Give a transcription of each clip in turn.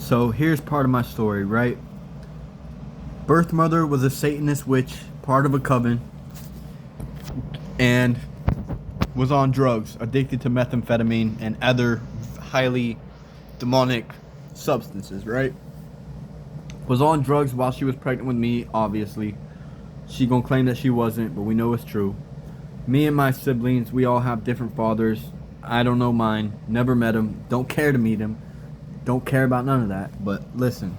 So here's part of my story, right? Birth mother was a Satanist witch, part of a coven, and was on drugs, addicted to methamphetamine and other highly demonic substances, right? Was on drugs while she was pregnant with me, obviously. She gonna claim that she wasn't, but we know it's true. Me and my siblings, we all have different fathers. I don't know mine, never met him, don't care to meet him, don't care about none of that. But listen,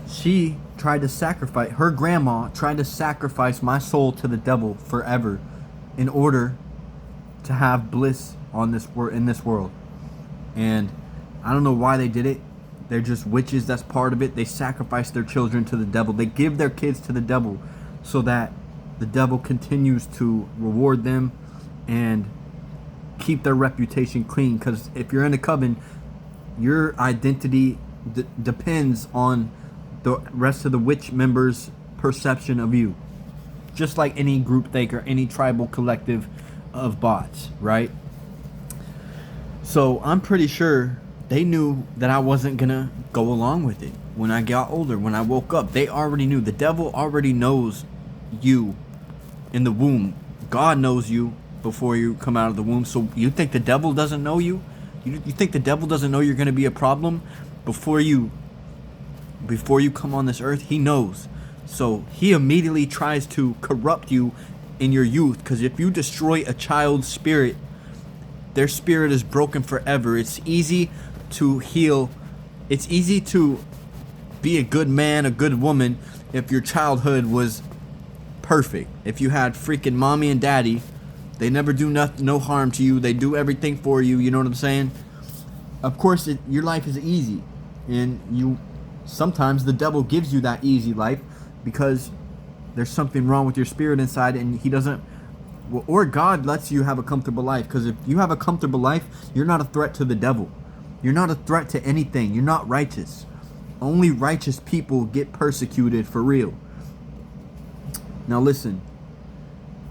she tried to sacrifice, her grandma tried to sacrifice my soul to the devil forever in order to have bliss on this in this world. And I don't know why they did it. They're just witches, that's part of it. They sacrifice their children to the devil. They give their kids to the devil so that the devil continues to reward them and keep their reputation clean. Because if you're in a coven, your identity depends on the rest of the witch members' perception of you. Just like any groupthink or any tribal collective of bots, right? So I'm pretty sure they knew that I wasn't gonna go along with it when I got older. When I woke up, they already knew. The devil already knows you in the womb. God knows you before you come out of the womb. So you think the devil doesn't know you? You think the devil doesn't know you're gonna be a problem before you come on this earth? He knows. So he immediately tries to corrupt you in your youth, because if you destroy a child's spirit, their spirit is broken forever. It's easy to heal. It's easy to be a good man, a good woman, if your childhood was perfect. If you had freaking mommy and daddy, they never do no harm to you. They do everything for you. You know what I'm saying? Of course, your life is easy, and sometimes the devil gives you that easy life because there's something wrong with your spirit inside, and he doesn't. Or God lets you have a comfortable life, because if you have a comfortable life, you're not a threat to the devil. You're not a threat to anything. You're not righteous. Only righteous people get persecuted for real. Now listen.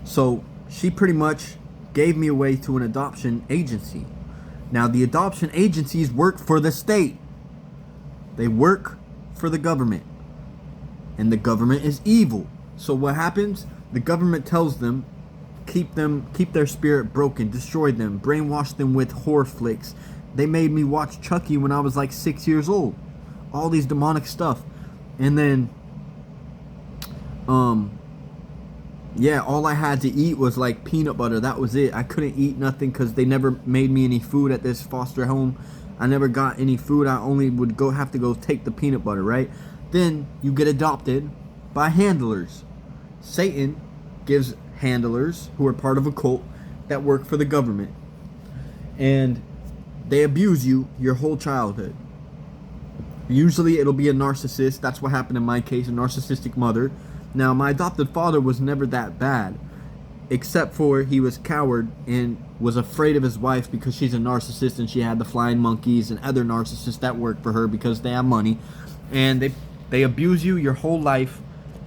So she pretty much gave me away to an adoption agency. Now the adoption agencies work for the state. They work for the government. And the government is evil. So what happens? The government tells them, keep their spirit broken, destroy them, brainwash them with horror flicks. They made me watch Chucky when I was like 6 years old. All these demonic stuff. And then yeah, all I had to eat was like peanut butter. That was it. I couldn't eat nothing because they never made me any food at this foster home. I never got any food. I only would have to go take the peanut butter, right? Then you get adopted by handlers. Satan gives handlers who are part of a cult that work for the government, and they abuse you your whole childhood. Usually it'll be a narcissist. That's what happened in my case, a narcissistic mother. Now my adopted father was never that bad, except for he was coward and was afraid of his wife because she's a narcissist, and she had the flying monkeys and other narcissists that work for her because they have money, and they abuse you your whole life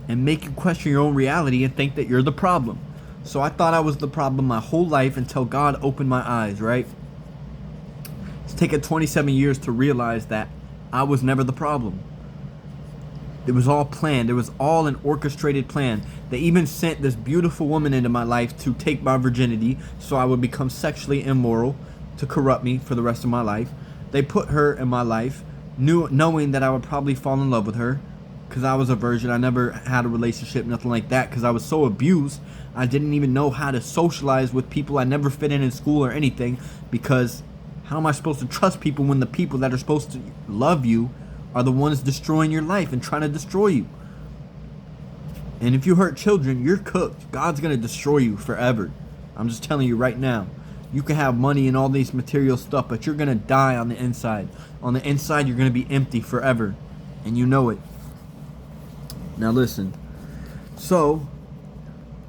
and make you question your own reality and think that you're the problem. So I thought I was the problem my whole life until God opened my eyes, right? It's taken 27 years to realize that I was never the problem. It was all planned. It was all an orchestrated plan. They even sent this beautiful woman into my life to take my virginity so I would become sexually immoral, to corrupt me for the rest of my life. They put her in my life, knowing that I would probably fall in love with her, because I was a virgin. I never had a relationship, nothing like that, because I was so abused. I didn't even know how to socialize with people. I never fit in school or anything, because how am I supposed to trust people when the people that are supposed to love you are the ones destroying your life and trying to destroy you? And if you hurt children, you're cooked. God's going to destroy you forever. I'm just telling you right now. You can have money and all these material stuff, but you're going to die on the inside. On the inside, you're going to be empty forever. And you know it. Now listen. So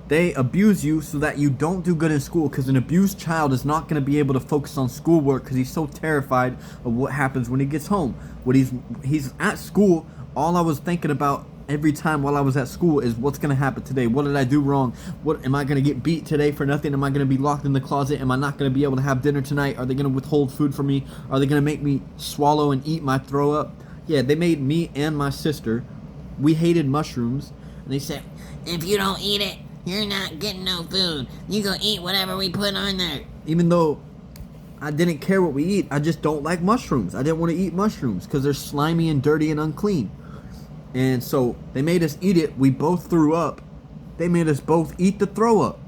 they abuse you so that you don't do good in school, because an abused child is not going to be able to focus on schoolwork because he's so terrified of what happens when he gets home. When he's at school, all I was thinking about every time while I was at school is what's going to happen today? What did I do wrong? What am I going to get beat today for nothing? Am I going to be locked in the closet? Am I not going to be able to have dinner tonight? Are they going to withhold food from me? Are they going to make me swallow and eat my throw up? Yeah, they made me and my sister, we hated mushrooms, and they said, if you don't eat it, you're not getting no food. You go eat whatever we put on there. even though I didn't care what we eat, I just don't like mushrooms. I didn't want to eat mushrooms because they're slimy and dirty and unclean. And so they made us eat it. We both threw up. They made us both eat the throw up.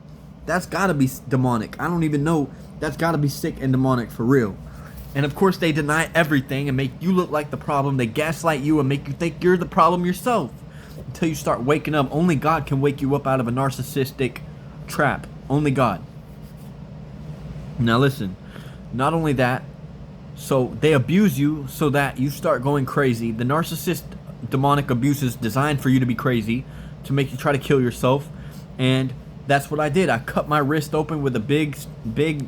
That's gotta be demonic. I don't even know. That's gotta be sick and demonic for real. And of course they deny everything and make you look like the problem. They gaslight you and make you think you're the problem yourself. Until you start waking up. Only God can wake you up out of a narcissistic trap. Only God. Now listen. Not only that, so they abuse you so that you start going crazy. The narcissist demonic abuse is designed for you to be crazy, to make you try to kill yourself. And that's what I did. I cut my wrist open with a big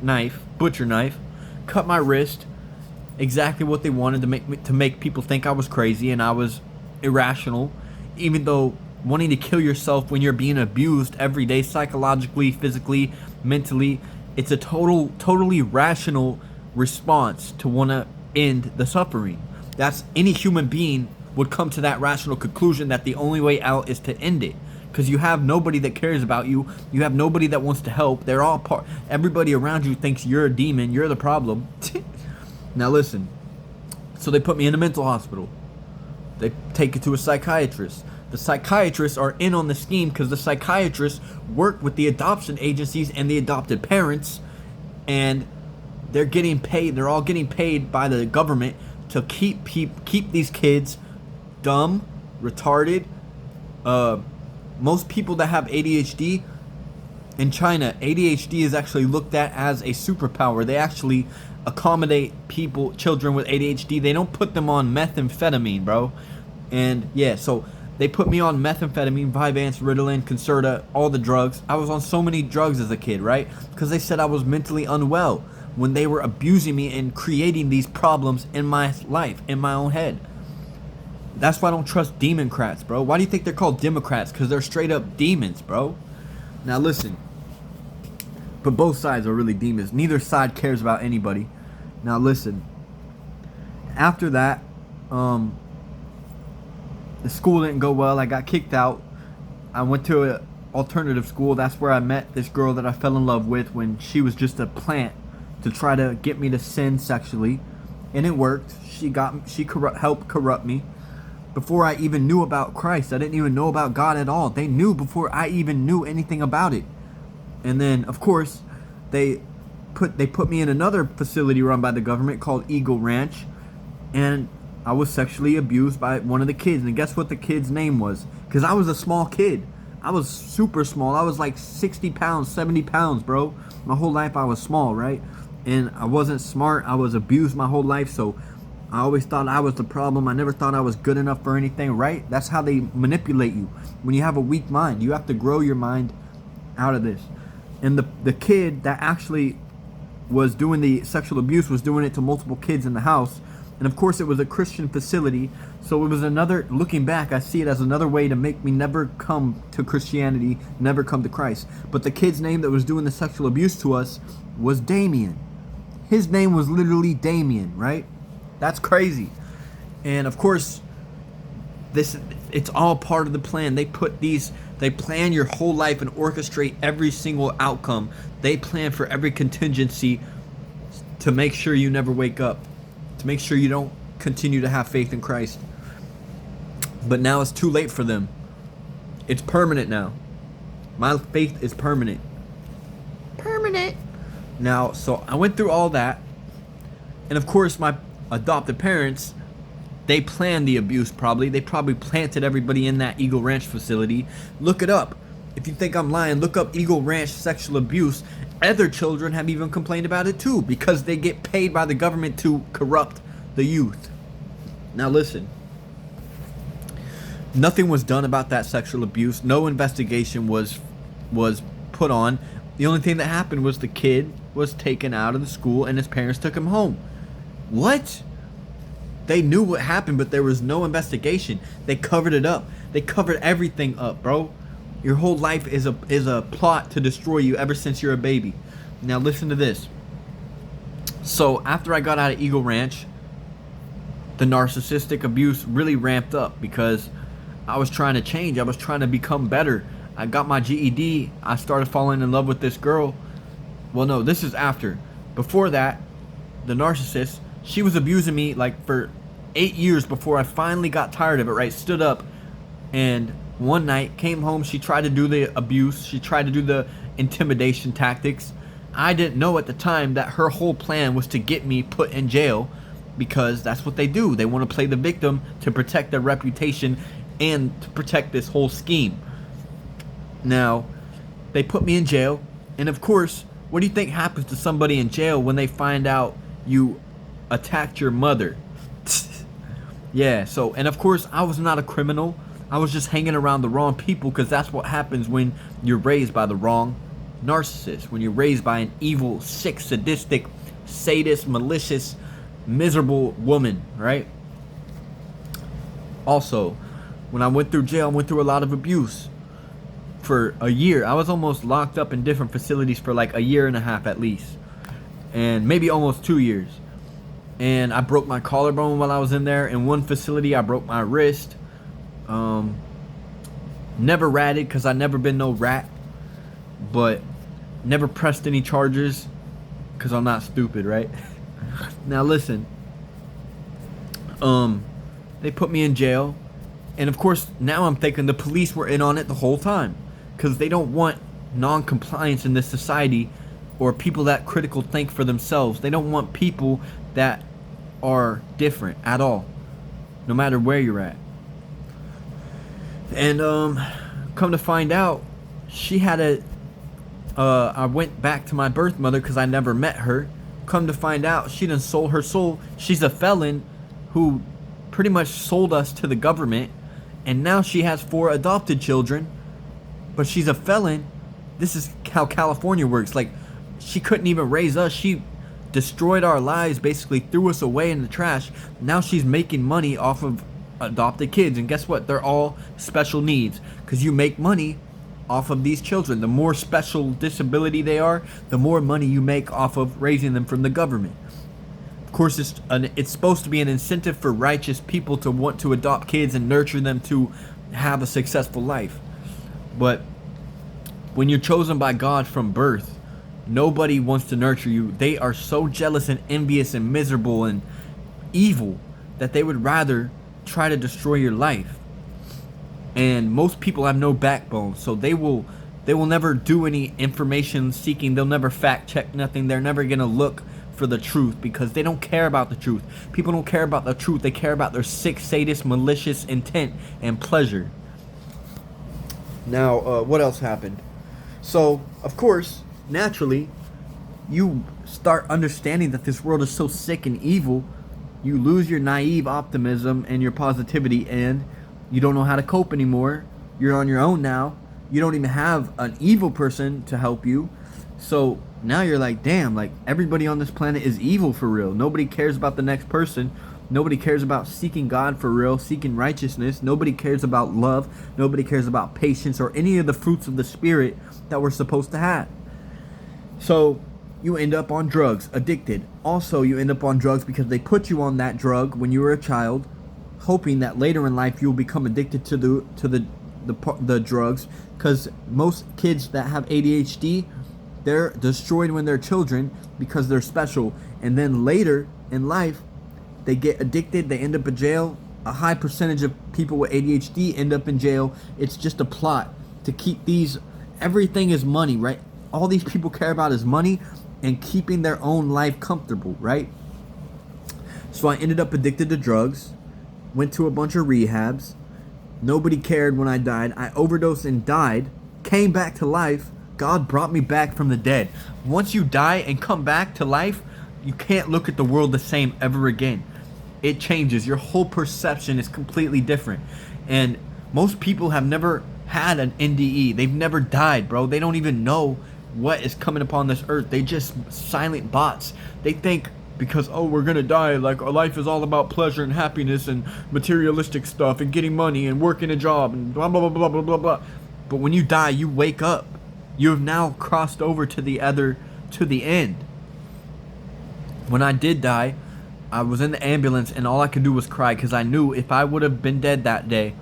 knife, butcher knife. Cut my wrist. Exactly what they wanted, to make people think I was crazy and I was irrational. Even though wanting to kill yourself when you're being abused every day, psychologically, physically, mentally, it's a totally rational response to want to end the suffering. That's any human being would come to that rational conclusion that the only way out is to end it. Because you have nobody that cares about you. You have nobody that wants to help. They're all everybody around you thinks you're a demon. You're the problem. Now listen. So they put me in a mental hospital. They take it to a psychiatrist. The psychiatrists are in on the scheme because the psychiatrists work with the adoption agencies and the adopted parents, and they're getting paid. They're all getting paid by the government to keep these kids dumb, retarded. Most people that have ADHD in China, ADHD is actually looked at as a superpower. They actually accommodate children with ADHD. They don't put them on methamphetamine, bro. And yeah, so they put me on methamphetamine, Vyvanse, Ritalin, Concerta, all the drugs. I was on so many drugs as a kid, right? Because they said I was mentally unwell when they were abusing me and creating these problems in my life, in my own head. That's why I don't trust Democrats, bro. Why do you think they're called Democrats? Because they're straight up demons, bro. Now listen. But both sides are really demons. Neither side cares about anybody. Now listen. After that, the school didn't go well. I got kicked out. I went to an alternative school. That's where I met this girl that I fell in love with when she was just a plant to try to get me to sin sexually. And it worked. She helped corrupt me. Before I even knew about Christ, I didn't even know about God at all. They knew before I even knew anything about it. And then, of course, they put me in another facility run by the government called Eagle Ranch, and I was sexually abused by one of the kids. And guess what the kid's name was? Because I was a small kid. I was super small. I was like 60 pounds, 70 pounds, bro. My whole life I was small, right? And I wasn't smart. I was abused my whole life, so I always thought I was the problem. I never thought I was good enough for anything, right? That's how they manipulate you. When you have a weak mind, you have to grow your mind out of this. And the kid that actually was doing the sexual abuse was doing it to multiple kids in the house. And of course it was a Christian facility. So it was another, looking back, I see it as another way to make me never come to Christianity, never come to Christ. But the kid's name that was doing the sexual abuse to us was Damien. His name was literally Damien, right? That's crazy. And of course, it's all part of the plan. They plan your whole life and orchestrate every single outcome. They plan for every contingency to make sure you never wake up, to make sure you don't continue to have faith in Christ. But now it's too late for them. It's permanent now. My faith is permanent. Permanent. Now, so I went through all that. And of course, my adopted parents, they planned the abuse probably. They probably planted everybody in that Eagle Ranch facility. Look it up. If you think I'm lying, look up Eagle Ranch sexual abuse. Other children have even complained about it too, because they get paid by the government to corrupt the youth. Now listen. Nothing was done about that sexual abuse. No investigation was put on. The only thing that happened was the kid was taken out of the school and his parents took him home. What? They knew what happened, but there was no investigation. They covered it up. They covered everything up, bro. Your whole life is a plot to destroy you ever since you're a baby. Now listen to this. So after I got out of Eagle Ranch, the narcissistic abuse really ramped up because I was trying to change. I was trying to become better. I got my GED. I started falling in love with this girl. Well, no, this is after. Before that, the narcissist, she was abusing me like for 8 years before I finally got tired of it, right? Stood up, and one night came home. She tried to do the abuse. She tried to do the intimidation tactics. I didn't know at the time that her whole plan was to get me put in jail, because that's what they do. They want to play the victim to protect their reputation and to protect this whole scheme. Now, they put me in jail, and of course, what do you think happens to somebody in jail when they find out you attacked your mother? Yeah, so, and of course, I was not a criminal. I was just hanging around the wrong people, because that's what happens when you're raised by the wrong narcissist. When you're raised by an evil, sick, sadistic, sadist, malicious, miserable woman, right? Also, when I went through jail, I went through a lot of abuse for a year. I was almost locked up in different facilities for like a year and a half at least, and maybe almost 2 years. And I broke my collarbone while I was in there. In one facility, I broke my wrist. Never ratted, because I never been no rat, but never pressed any charges because I'm not stupid, right? Now listen, they put me in jail, and of course now I'm thinking the police were in on it the whole time, because they don't want non-compliance in this society, or people that critical think for themselves. They don't want people that are different at all, no matter where you're at. And come to find out, she had I went back to my birth mother because I never met her. Come to find out, she done sold her soul. She's a felon who pretty much sold us to the government, and now she has 4 adopted children, but she's a felon. This is how California works. Like, she couldn't even raise us. She destroyed our lives, basically threw us away in the trash. Now she's making money off of adopted kids, and guess what? They're all special needs, because you make money off of these children. The more special disability they are, the more money you make off of raising them from the government. Of course, it's supposed to be an incentive for righteous people to want to adopt kids and nurture them to have a successful life. But when you're chosen by God from birth, nobody wants to nurture you. They are so jealous and envious and miserable and evil that they would rather try to destroy your life. And most people have no backbone, so they will never do any information seeking. They'll never fact check nothing. They're never gonna look for the truth, because they don't care about the truth. People don't care about the truth. They care about their sick, sadist, malicious intent and pleasure. Now, what else happened? So, of course, naturally, you start understanding that this world is so sick and evil. You lose your naive optimism and your positivity, and you don't know how to cope anymore. You're on your own now. You don't even have an evil person to help you. So now you're like, damn, like everybody on this planet is evil for real. Nobody cares about the next person. Nobody cares about seeking God for real, seeking righteousness. Nobody cares about love. Nobody cares about patience or any of the fruits of the Spirit that we're supposed to have. So you end up on drugs, addicted. Also, you end up on drugs because they put you on that drug when you were a child, hoping that later in life you'll become addicted to the drugs. Because most kids that have ADHD, they're destroyed when they're children because they're special, and then later in life they get addicted. They end up in jail. A high percentage of people with ADHD end up in jail. It's just a plot to keep these. Everything is money, right? All these people care about is money and keeping their own life comfortable, right? So I ended up addicted to drugs. Went to a bunch of rehabs. Nobody cared when I died. I overdosed and died. Came back to life. God brought me back from the dead. Once you die and come back to life, you can't look at the world the same ever again. It changes. Your whole perception is completely different. And most people have never had an NDE. They've never died, bro. They don't even know what is coming upon this earth. They just silent bots. They think because, oh, we're gonna die, like our life is all about pleasure and happiness and materialistic stuff and getting money and working a job and blah blah blah blah blah blah blah. But when you die, you wake up. You have now crossed over to the end. When I did die, I was in the ambulance and all I could do was cry, because I knew if I would have been dead that day,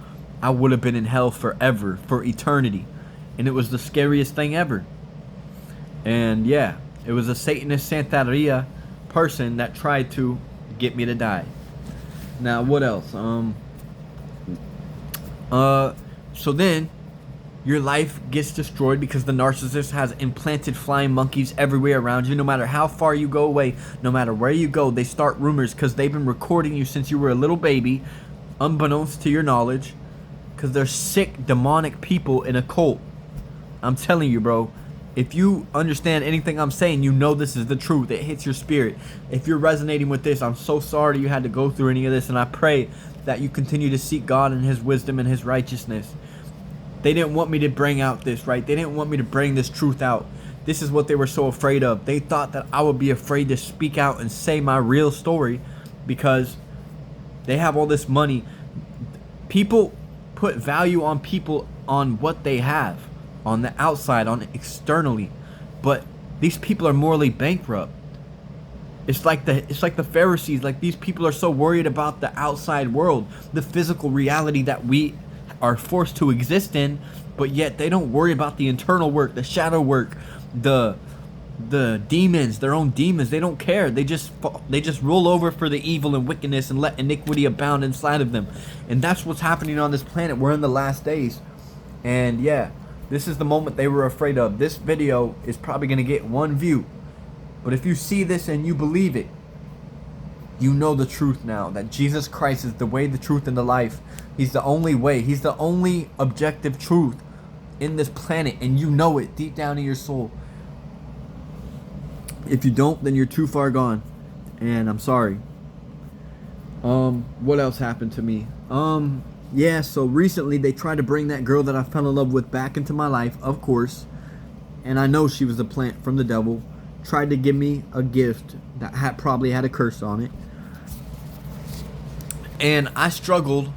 I would have been in hell forever, for eternity. And it was the scariest thing ever. And yeah, it was a Satanist Santeria person that tried to get me to die. Now what else? So then your life gets destroyed because the narcissist has implanted flying monkeys everywhere around you. No matter how far you go away, no matter where you go, they start rumors because they've been recording you since you were a little baby, unbeknownst to your knowledge, because they're sick, demonic people in a cult. I'm telling you, bro. If you understand anything I'm saying, you know this is the truth. It hits your spirit. If you're resonating with this, I'm so sorry you had to go through any of this, and I pray that you continue to seek God and His wisdom and His righteousness. They didn't want me to bring out this, right? They didn't want me to bring this truth out. This is what they were so afraid of. They thought that I would be afraid to speak out and say my real story because they have all this money. People put value on people on what they have, on the outside, on externally, but these people are morally bankrupt. It's like the Pharisees. Like, these people are so worried about the outside world, the physical reality that we are forced to exist in, but yet they don't worry about the internal work, the shadow work, the demons, their own demons. They don't care. They just roll over for the evil and wickedness and let iniquity abound inside of them. And that's what's happening on this planet. We're in the last days, and yeah, this is the moment they were afraid of. This video is probably going to get 1 view. But if you see this and you believe it, you know the truth now. That Jesus Christ is the way, the truth, and the life. He's the only way. He's the only objective truth in this planet. And you know it deep down in your soul. If you don't, then you're too far gone. And I'm sorry. What else happened to me? Yeah, so recently they tried to bring that girl that I fell in love with back into my life, of course. And I know she was a plant from the devil. Tried to give me a gift that probably had a curse on it. And I struggled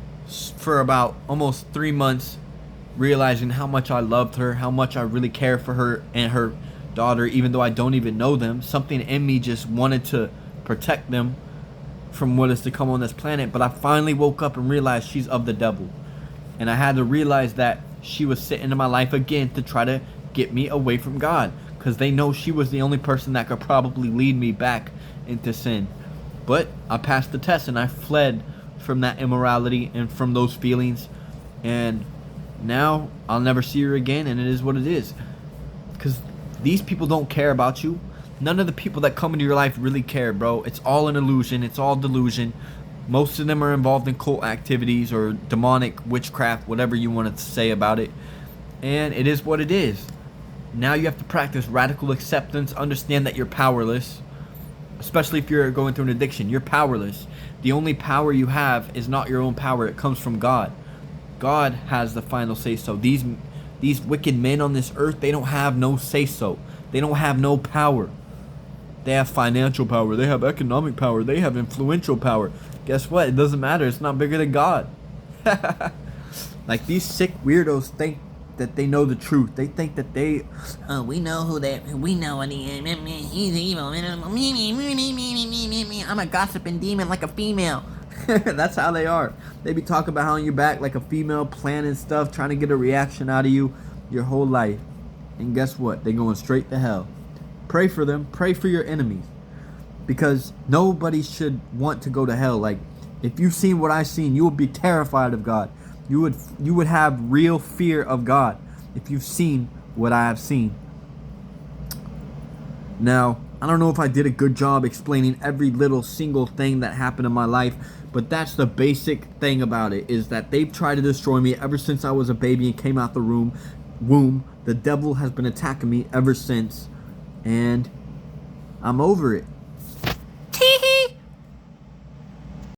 for about almost 3 months, realizing how much I loved her, how much I really care for her and her daughter, even though I don't even know them. Something in me just wanted to protect them from what is to come on this planet. But I finally woke up and realized she's of the devil. And I had to realize that she was sitting in my life again to try to get me away from God, because they know she was the only person that could probably lead me back into sin. But I passed the test and I fled from that immorality and from those feelings, and now I'll never see her again, and it is what it is. Because these people don't care about you. None of the people that come into your life really care, bro. It's all an illusion. It's all delusion. Most of them are involved in cult activities or demonic witchcraft, whatever you want to say about it. And it is what it is. Now you have to practice radical acceptance. Understand that you're powerless. Especially if you're going through an addiction. You're powerless. The only power you have is not your own power. It comes from God. God has the final say-so. These wicked men on this earth, they don't have no say-so. They don't have no power. They have financial power. They have economic power. They have influential power. Guess what? It doesn't matter. It's not bigger than God. Like, these sick weirdos think that they know the truth. They think that they... Oh, we know what he is. He's evil. I'm a gossiping demon like a female. That's how they are. They be talking behind your back like a female, planning stuff, trying to get a reaction out of you your whole life. And guess what? They're going straight to hell. Pray for them. Pray for your enemies. Because nobody should want to go to hell. Like, if you've seen what I've seen, you would be terrified of God. You would have real fear of God if you've seen what I have seen. Now, I don't know if I did a good job explaining every little single thing that happened in my life, but that's the basic thing about it, is that they've tried to destroy me ever since I was a baby and came out the womb. The devil has been attacking me ever since, and I'm over it.